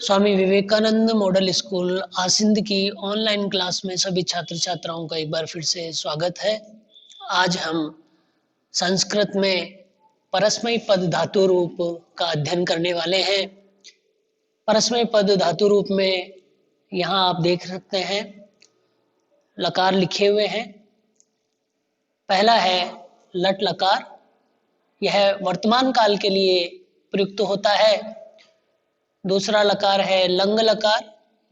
Swami Vivekananda model school Asind की online class में सभी छात्र छात्राओं का एक बार फिर से स्वागत है। आज हम संस्कृत में परस्मैपद पद धातु रूप का अध्ययन करने वाले हैं। परस्मैपद पद धातु रूप में यहाँ आप देख सकते हैं लकार लिखे हुए हैं। पहला है लट लकार, यह वर्तमान काल के लिए प्रयुक्त होता है। दूसरा लकार है लंग लकार,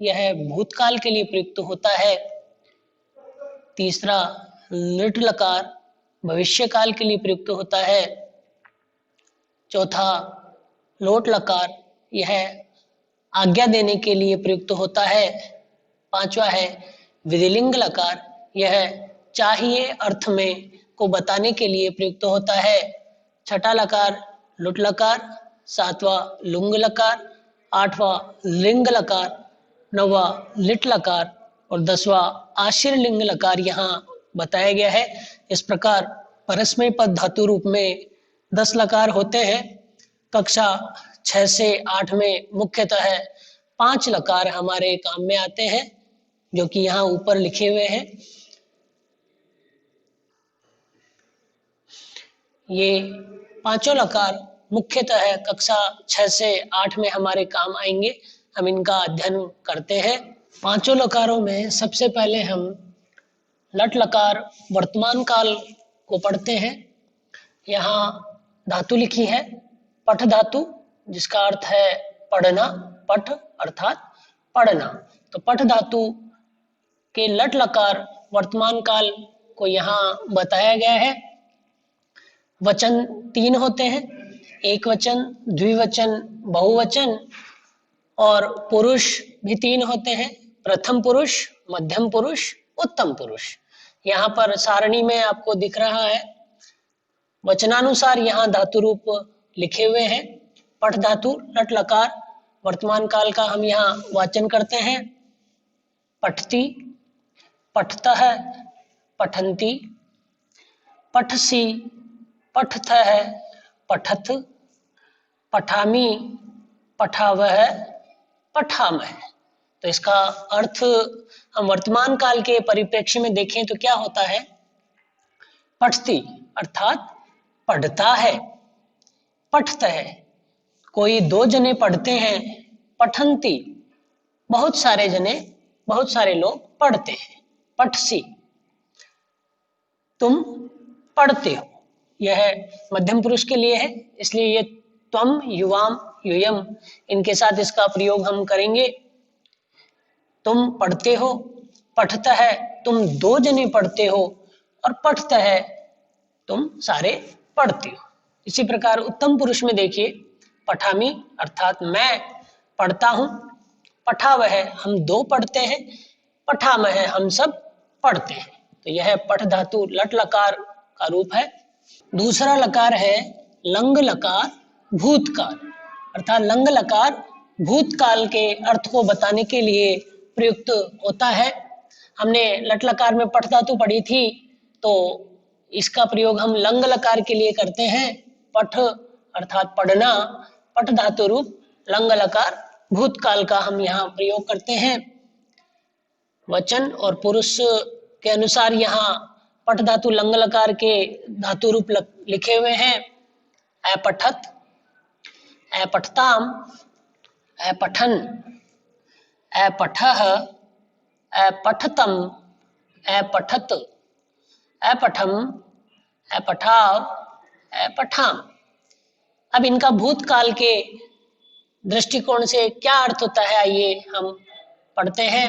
यह भूतकाल के लिए प्रयुक्त होता है। तीसरा लिट लकार भविष्य काल के लिए प्रयुक्त होता है। चौथा लोट लकार, यह आज्ञा देने के लिए प्रयुक्त होता है। पांचवा है विधिलिंग लकार, यह चाहिए अर्थ में को बताने के लिए प्रयुक्त होता है। छठा लकार लुट लकार, सातवां लुंग लकार, आठवां लिंग लकार, नौवां लिट लकार और 10वां आशीर्लिंग लकार यहाँ बताया गया है। इस प्रकार परस्मैपद पद धातु रूप में 10 लकार होते हैं। कक्षा 6 से 8 में मुख्यतः 5 लकार हमारे काम में आते हैं, जो कि यहाँ ऊपर लिखे हुए हैं। ये पांचों लकार मुख्यतः कक्षा 6 से 8 में हमारे काम आएंगे। हम इनका अध्ययन करते हैं। पांचों लकारों में सबसे पहले हम लट लकार वर्तमान काल को पढ़ते हैं। यहाँ धातु लिखी है पठ धातु, जिसका अर्थ है पढ़ना। पठ अर्थात पढ़ना। तो पठ धातु के लट लकार वर्तमान काल को यहाँ बताया गया है। वचन 3 होते हैं, एक वचन, द्विवचन, बहुवचन, और पुरुष भी 3 होते हैं, प्रथम पुरुष, मध्यम पुरुष, उत्तम पुरुष। यहाँ पर सारणी में आपको दिख रहा है वचनानुसार यहाँ धातु रूप लिखे हुए हैं। पठ धातु लट लकार वर्तमान काल का हम यहाँ वाचन करते हैं। पठती, पठतः, पठन्ति, पठसि, पठथः, पठत, पठामि, पठावः, पठामः। तो इसका अर्थ हम वर्तमान काल के परिप्रेक्ष्य में देखें तो क्या होता है। पठती अर्थात पढ़ता है, पठतः कोई 2 जने पढ़ते हैं, पठन्ति बहुत सारे जने, बहुत सारे लोग पढ़ते हैं। पठसि तुम पढ़ते हो, यह मध्यम पुरुष के लिए है, इसलिए ये त्वम, युवाम, यूयम इनके साथ इसका प्रयोग हम करेंगे। तुम पढ़ते हो, पठता है तुम 2 जने पढ़ते हो, और पठता है तुम सारे पढ़ते हो। इसी प्रकार उत्तम पुरुष में देखिए पठामी अर्थात मैं पढ़ता हूँ, पठावह हम 2 पढ़ते हैं, पठामह हम सब पढ़ते हैं। तो यह पठ धातु लट लकार का रूप है। दूसरा लकार है लंग लकार भूतकाल, अर्थात लंग लकार भूतकाल के अर्थ को बताने के लिए प्रयुक्त होता है। हमने लट लकार में पठ धातु पढ़ी थी, तो इसका प्रयोग हम लंग लकार के लिए करते हैं। पठ अर्थात पढ़ना, पठ धातु रूप लंग लकार भूतकाल का हम यहाँ प्रयोग करते हैं। वचन और पुरुष के अनुसार यहाँ पठ धातु लंग लकार के धातु रूप लिखे हुए हैं। अपठत, अपठताम, अपठन, अपठः, अपठतम, अपठत, अपठम, अपठाव, अपठाम। अब इनका भूतकाल के दृष्टिकोण से क्या अर्थ होता है, आइए हम पढ़ते हैं।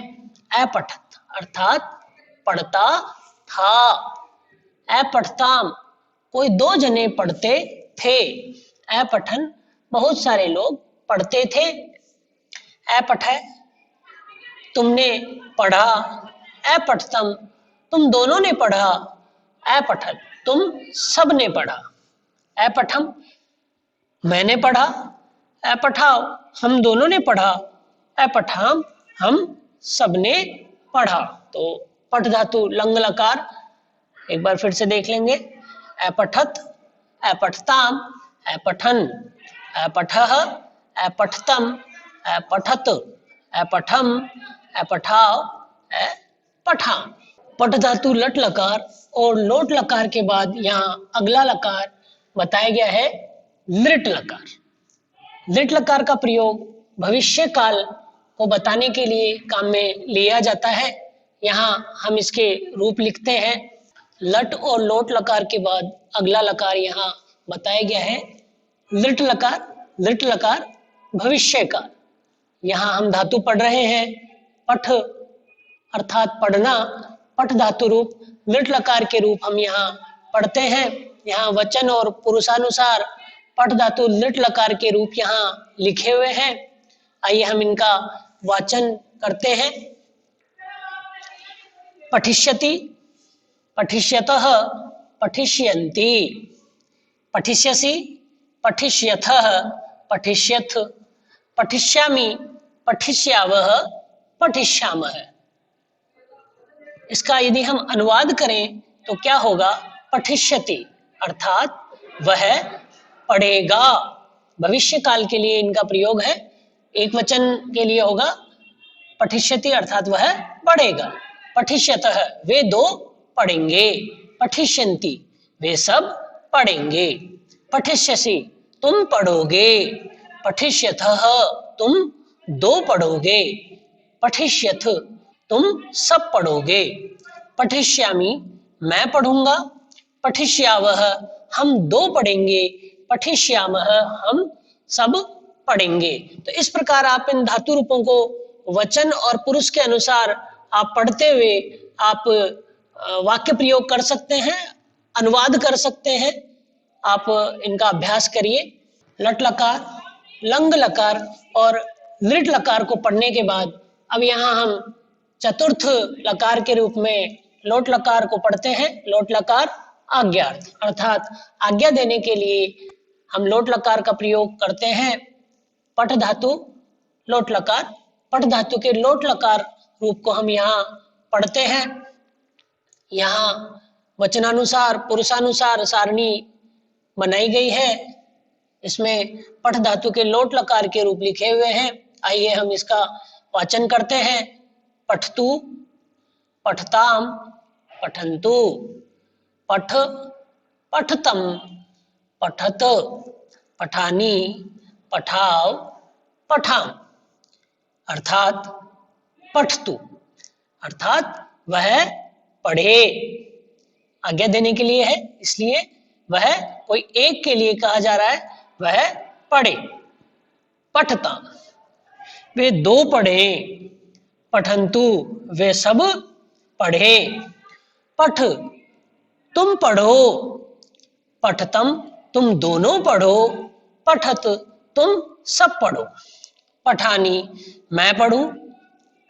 अपठत अर्थात पढ़ता था, अपठताम कोई 2 जने पढ़ते थे, अपठन बहुत सारे लोग पढ़ते थे, अपठ तुमने पढ़ा, अपठतम तुम दोनों ने पढ़ा, अपठत तुम सब ने पढ़ा, अपठम मैंने पढ़ा, अपठाव हम दोनों ने पढ़ा, अपठाम हम सब ने पढ़ा। तो पठ धातु लंग लकार एक बार फिर से देख लेंगे। अपठत, अपठताम, अपठन, अपठः, अपठतम, ए पठत, ए पठम, ए पठाओ, ए पठा। पट धातु लट लकार और लोट लकार के बाद यहाँ अगला लकार बताया गया है लृट लकार। लृट लकार का प्रयोग भविष्य काल को बताने के लिए काम में लिया जाता है। यहाँ हम इसके रूप लिखते हैं। लट और लोट लकार के बाद अगला लकार यहाँ बताया गया है लृट लकार। लृट लकार भविष्य काल। यहाँ हम धातु पढ़ रहे हैं पठ अर्थात पढ़ना, पठ धातु रूप लृट लकार के रूप हम यहाँ पढ़ते हैं। यहाँ वचन और पुरुषानुसार पठ धातु लृट लकार के रूप यहाँ लिखे हुए हैं। आइए हम इनका वाचन करते हैं। पठिष्यति, पठिष्यतः, पठिष्यन्ति, पठिष्यसि, पठिष्यथः, पठिष्यथ, पठिष्यामि, पठिष्यावः, पठिष्यामः। इसका यदि हम अनुवाद करें तो क्या होगा? पठिष्यति अर्थात वह पढ़ेगा। भविष्य काल के लिए इनका प्रयोग है। एक वचन के लिए होगा पठिष्यति अर्थात वह पढ़ेगा। पठिष्यतः वे दो पढ़ेंगे। पठिष्यन्ति वे सब पढ़ेंगे। पठिष्यसि तुम पढ़ोगे। पठिष्यथः तुम दो पढ़ोगे। पठिष्यथ तुम सब पढ़ोगे। पठिष्यामि मैं पढ़ूंगा। पठिष्यावः हम दो पढ़ेंगे। पठिष्यामः हम सब पढ़ेंगे। तो इस प्रकार आप इन धातु रूपों को वचन और पुरुष के अनुसार आप पढ़ते हुए आप वाक्य प्रयोग कर सकते हैं, अनुवाद कर सकते हैं। आप इनका अभ्यास करिए। लट लकार, लंग लकार और लृट लकार को पढ़ने के बाद अब यहाँ हम चतुर्थ लकार के रूप में लोट लकार को पढ़ते हैं। लोट लकार आज्ञार्थ अर्थात आज्ञा देने के लिए हम लोट लकार का प्रयोग करते हैं। पठ धातु लोट लकार, पठ धातु के लोट लकार रूप को हम यहाँ पढ़ते हैं। यहाँ वचनानुसार पुरुषानुसार सारणी बनाई गई है। इसमें पठ धातु के लोट लकार के रूप लिखे हुए हैं। आइए हम इसका वाचन करते हैं। पठतु, पठताम, पठन्तु, पठ, पठतम, पठत, पठानी, पठाव, पठाम। अर्थात पठतु अर्थात वह पढ़े। आज्ञा देने के लिए है, इसलिए वह कोई एक के लिए कहा जा रहा है, वह पढ़े। पठता वे दो पढ़े। पठन्तु वे सब पढ़े। पठ तुम पढ़ो। पठतम तुम दोनों पढ़ो। पठत तुम सब पढ़ो। पठानी मैं पढ़ूं।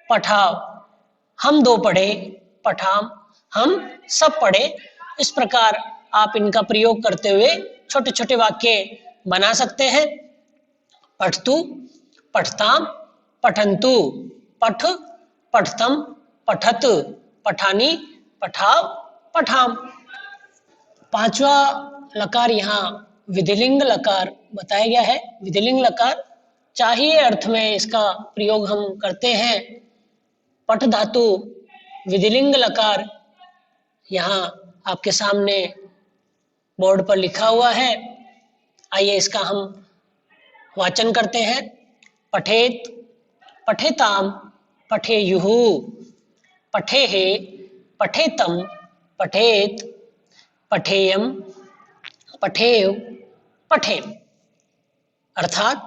पठाव हम दो पढ़े। पठाम हम सब पढ़े। इस प्रकार आप इनका प्रयोग करते हुए छोटे छोटे वाक्य बना सकते हैं। पठतु, पठताम, पठन्तु, पठ, पठतम, पठत, पठानी, पठाव, पठाम। पांचवा लकार यहाँ विधिलिंग लकार बताया गया है। विधिलिंग लकार चाहिए अर्थ में इसका प्रयोग हम करते हैं। पठ धातु विधिलिंग लकार यहाँ आपके सामने बोर्ड पर लिखा हुआ है। आइए इसका हम वाचन करते हैं। पठेत, पठेताम, पठेयुः, पठेः, पठेतम, पठेत, पठेयम, पठेव, पठेम। अर्थात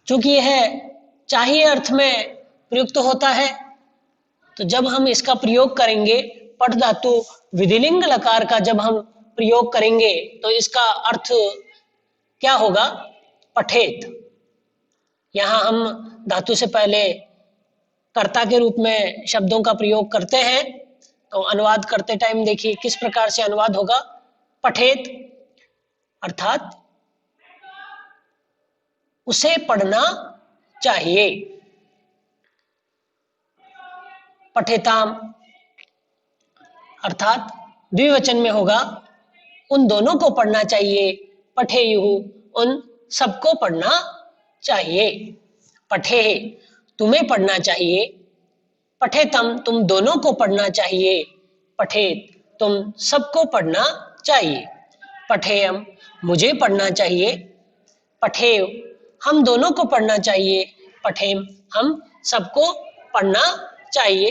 चूंकि यह चाहिए अर्थ में प्रयुक्त होता है, तो जब हम इसका प्रयोग करेंगे पठ धातु विधिलिंग लकार का जब हम प्रयोग करेंगे तो इसका अर्थ क्या होगा? पठेत। यहाँ हम धातु से पहले कर्ता के रूप में शब्दों का प्रयोग करते हैं। तो अनुवाद करते टाइम देखिए किस प्रकार से अनुवाद होगा। पठेत अर्थात उसे पढ़ना चाहिए। पठेताम अर्थात द्विवचन में होगा, उन दोनों को पढ़ना चाहिए। पठेयुः उन सबको पढ़ना चाहिए। पठे, तुम्हें पढ़ना चाहिए। पठेतम, तुम दोनों को पढ़ना चाहिए। पठेत, तुम सबको पढ़ना चाहिए। पठेयम, मुझे पढ़ना चाहिए। पठेव, हम दोनों को पढ़ना चाहिए। पठेम, हम सबको पढ़ना चाहिए।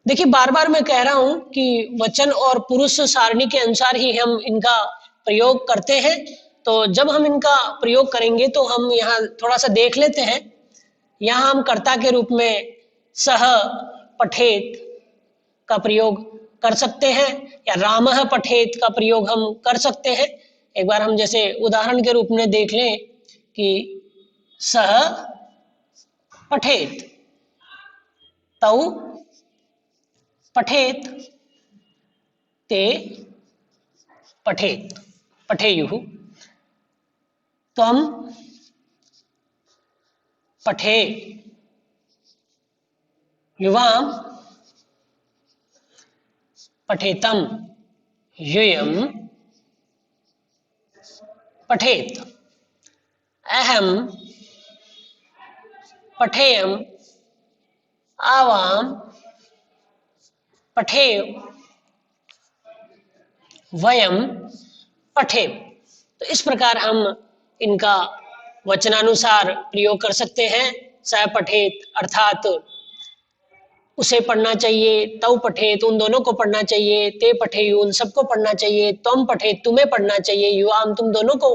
देखिए बार बार मैं कह रहा हूं कि वचन और पुरुष सारणी के अनुसार ही हम इनका प्रयोग करते हैं। तो जब हम इनका प्रयोग करेंगे तो हम यहाँ थोड़ा सा देख लेते हैं। यहाँ हम कर्ता के रूप में सह पठेत का प्रयोग कर सकते हैं या रामः पठेत का प्रयोग हम कर सकते हैं। एक बार हम जैसे उदाहरण के रूप में देख लें कि सह पठेत, तौ पठेत, ते पठेत, पठेयुः, त्वं पठे, युवां पठेतम, यूयं पठेत, अहं पठेयम्, आवां पठेव, वयम पठेव। तो इस प्रकार हम इनका वचनानुसार प्रयोग कर सकते हैं। सह पठेत अर्थात उसे पढ़ना चाहिए, तव पठेत उन दोनों को पढ़ना चाहिए, ते पठेयु उन सबको पढ़ना चाहिए, त्वम पठेत तुम्हें पढ़ना चाहिए, युवाम तुम दोनों को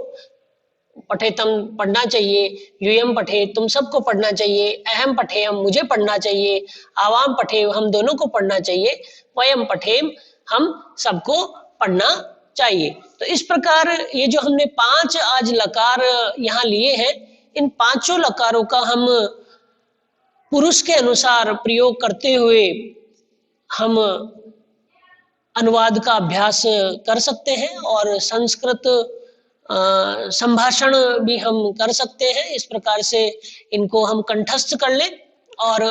पठेतम पढ़ना चाहिए, यूयम पठेत तुम सबको पढ़ना चाहिए, अहम पठेयम मुझे पढ़ना चाहिए, आवाम पठेव हम दोनों को पढ़ना चाहिए, वयम पठेम हम सबको पढ़ना चाहिए। तो इस प्रकार ये जो हमने 5 आज लकार यहाँ लिए हैं, इन पांचों लकारों का हम पुरुष के अनुसार प्रयोग करते हुए हम अनुवाद का अभ्यास कर सकते हैं और संस्कृत संभाषण भी हम कर सकते हैं। इस प्रकार से इनको हम कंठस्थ कर लें और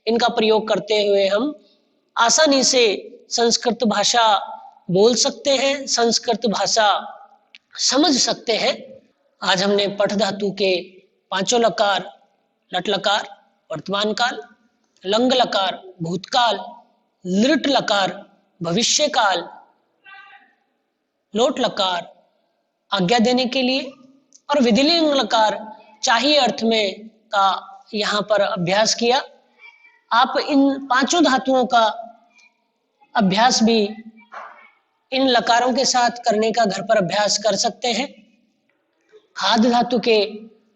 इनका प्रयोग करते हुए हम आसानी से संस्कृत भाषा बोल सकते हैं, संस्कृत भाषा समझ सकते हैं। आज हमने पठ धातु के पांचों लकार, लट लकार वर्तमान काल, लंग लकार भूतकाल, लृट लकार भविष्य काल, लोट लकार आज्ञा देने के लिए और विधिलिंग लकार चाहिए अर्थ में का यहाँ पर अभ्यास किया। आप इन पांचों धातुओं का अभ्यास भी इन लकारों के साथ करने का घर पर अभ्यास कर सकते हैं। हाद धातु के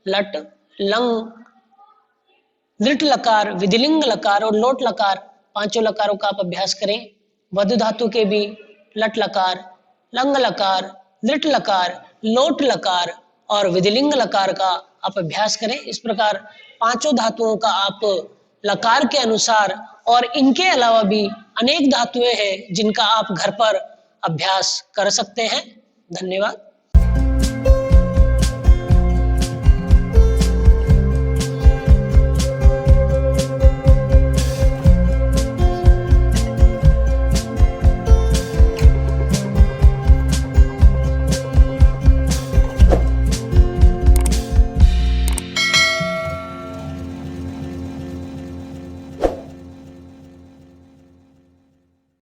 लट, लंग, लृट लकार, विधिलिंग लकार और लोट लकार पांचों लकारों का आप अभ्यास करें। वध धातु के भी लट लकार, लंग लकार, लृट लकार, लोट लकार और विधिलिंग लकार का आप अभ्यास करें। इस प्रकार पांचों धातुओं का आप लकार के अनुसार और इनके अलावा भी अनेक धातुएं हैं जिनका आप घर पर अभ्यास कर सकते हैं। धन्यवाद।